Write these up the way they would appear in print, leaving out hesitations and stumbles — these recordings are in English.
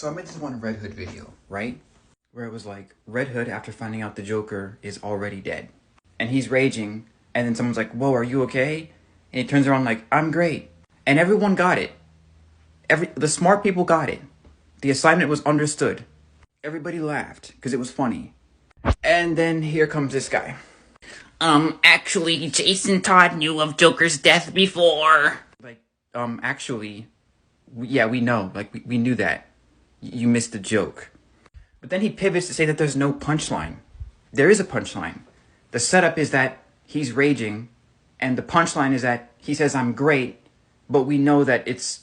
So I made this one Red Hood video, right? Where it was like, Red Hood, after finding out the Joker is already dead. And he's raging, and then someone's like, whoa, are you okay? And he turns around like, I'm great. And everyone got it. The smart people got it. The assignment was understood. Everybody laughed, because it was funny. And then here comes this guy. Actually, Jason Todd knew of Joker's death before. Like, actually, yeah, we know. Like, we knew that. You missed the joke. But then he pivots to say that there's no punchline. There is a punchline. The setup is that he's raging, and the punchline is that he says, I'm great, but we know that it's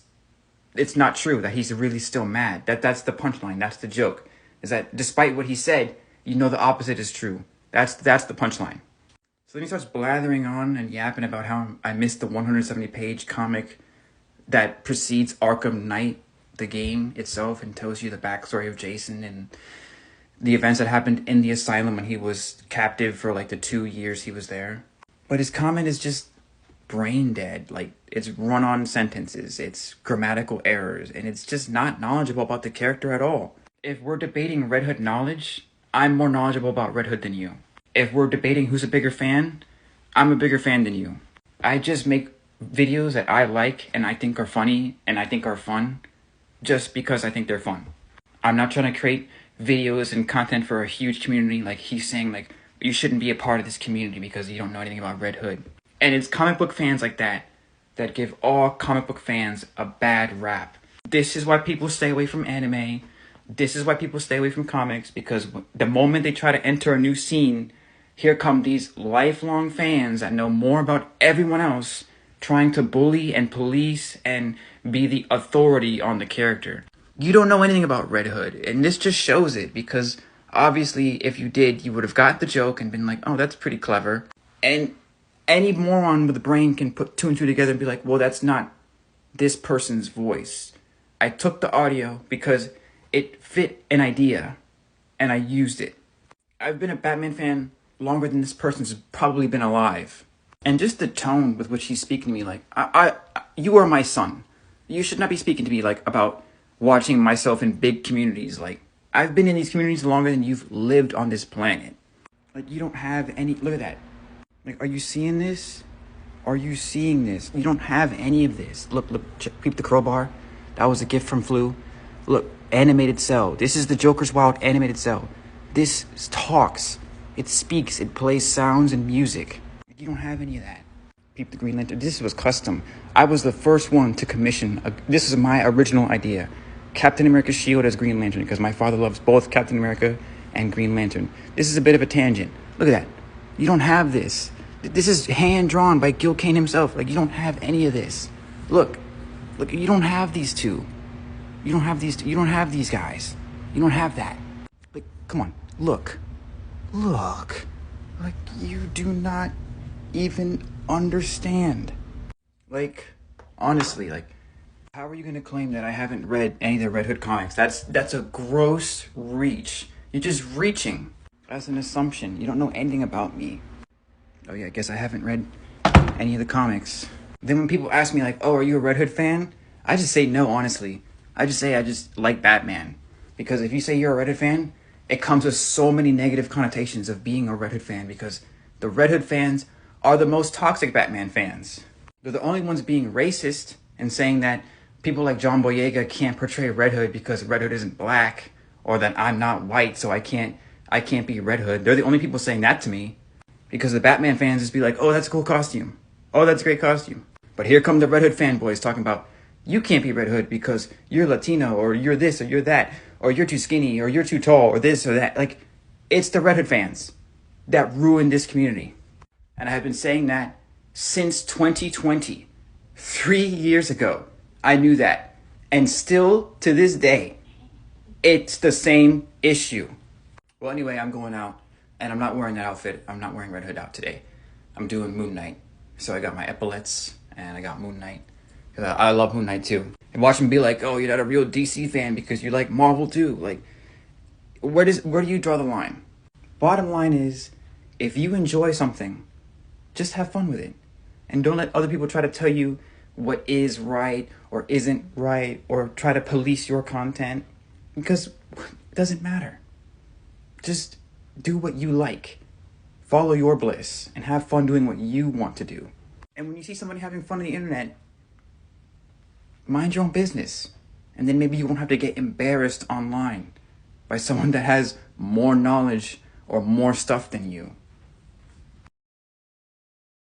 not true, that he's really still mad. That's the punchline. That's the joke. Is that despite what he said, you know the opposite is true. That's the punchline. So then he starts blathering on and yapping about how I missed the 170-page comic that precedes Arkham Knight, the game itself, and tells you the backstory of Jason and the events that happened in the asylum when he was captive for like the 2 years he was there. But his comment is just brain dead. Like, it's run-on sentences, it's grammatical errors, and it's just not knowledgeable about the character at all. If we're debating Red Hood knowledge, I'm more knowledgeable about Red Hood than you. If we're debating who's a bigger fan, I'm a bigger fan than you. I just make videos that I like and I think are funny and I think are fun just because I think they're fun. I'm not trying to create videos and content for a huge community like he's saying, like, you shouldn't be a part of this community because you don't know anything about Red Hood. And it's comic book fans like that give all comic book fans a bad rap. This is why people stay away from anime. This is why people stay away from comics, because the moment they try to enter a new scene, here come these lifelong fans that know more about everyone else, trying to bully and police and be the authority on the character. You don't know anything about Red Hood, and this just shows it, because obviously if you did, you would have got the joke and been like, oh, that's pretty clever. And any moron with a brain can put two and two together and be like, well, that's not this person's voice. I took the audio because it fit an idea, and I used it. I've been a Batman fan longer than this person's probably been alive. And just the tone with which he's speaking to me, like, you are my son. You should not be speaking to me, like, about watching myself in big communities. Like, I've been in these communities longer than you've lived on this planet. Like, you don't have any, look at that. Like, are you seeing this? Are you seeing this? You don't have any of this. Look, peep the crowbar. That was a gift from Flu. Look, animated cell. This is the Joker's Wild animated cell. This talks. It speaks. It plays sounds and music. You don't have any of that. Peep the Green Lantern. This was custom. I was the first one to commission. This is my original idea. Captain America's shield as Green Lantern, because my father loves both Captain America and Green Lantern. This is a bit of a tangent. Look at that. You don't have this. This is hand-drawn by Gil Kane himself. Like, you don't have any of this. Look, you don't have these two. You don't have these two. You don't have these guys. You don't have that. Like, come on. Look. Like, you do not even understand. Like, honestly, like, how are you going to claim that I haven't read any of the Red Hood comics? That's a gross reach. You're just reaching. That's an assumption. You don't know anything about me. Oh yeah, I guess I haven't read any of the comics. Then when people ask me, like, oh, are you a Red Hood fan? I just say no, honestly. I just say I just like Batman. Because if you say you're a Red Hood fan, it comes with so many negative connotations of being a Red Hood fan, because the Red Hood fans are the most toxic Batman fans. They're the only ones being racist and saying that people like John Boyega can't portray Red Hood because Red Hood isn't black, or that I'm not white, so I can't be Red Hood. They're the only people saying that to me, because the Batman fans just be like, oh, that's a cool costume. Oh, that's a great costume. But here come the Red Hood fanboys talking about, you can't be Red Hood because you're Latino, or you're this, or you're that, or you're too skinny, or you're too tall, or this or that. Like, it's the Red Hood fans that ruined this community. And I have been saying that since 2020. 3 years ago, I knew that. And still, to this day, it's the same issue. Well, anyway, I'm going out, and I'm not wearing that outfit. I'm not wearing Red Hood out today. I'm doing Moon Knight. So I got my epaulets, and I got Moon Knight. I love Moon Knight too. And watch me be like, oh, you're not a real DC fan because you like Marvel too. Like, where do you draw the line? Bottom line is, if you enjoy something, just have fun with it. And don't let other people try to tell you what is right or isn't right, or try to police your content. Because it doesn't matter. Just do what you like. Follow your bliss and have fun doing what you want to do. And when you see somebody having fun on the internet, mind your own business. And then maybe you won't have to get embarrassed online by someone that has more knowledge or more stuff than you.